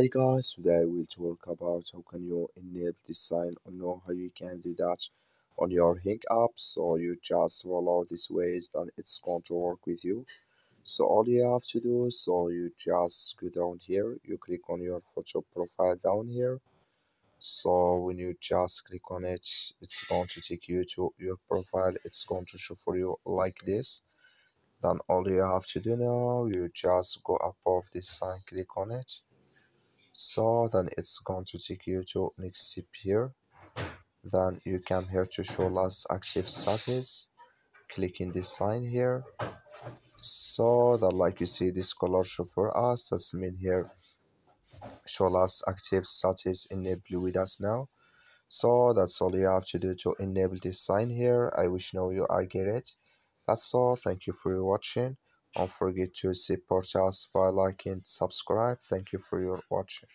Hi guys, today we'll talk about how can you enable this sign or know how you can do that on your Hinge app. So you just follow these ways, then it's going to work with you. So all you have to do is so you just go down here, you click on your photo profile down here. So when you just click on it, it's going to take you to your profile. It's going to show for you like this. Then all you have to do now, you just go above this sign, click on it. So then it's going to take you to next step here. Then you come here to show last active status. Click in this sign here. So that like you see this color show for us. That's mean here show last active status enable with us now. So that's all you have to do to enable this sign here. I wish now you are get it. That's all. Thank you for watching. Don't forget to support us by liking, subscribe. Thank you for your watching.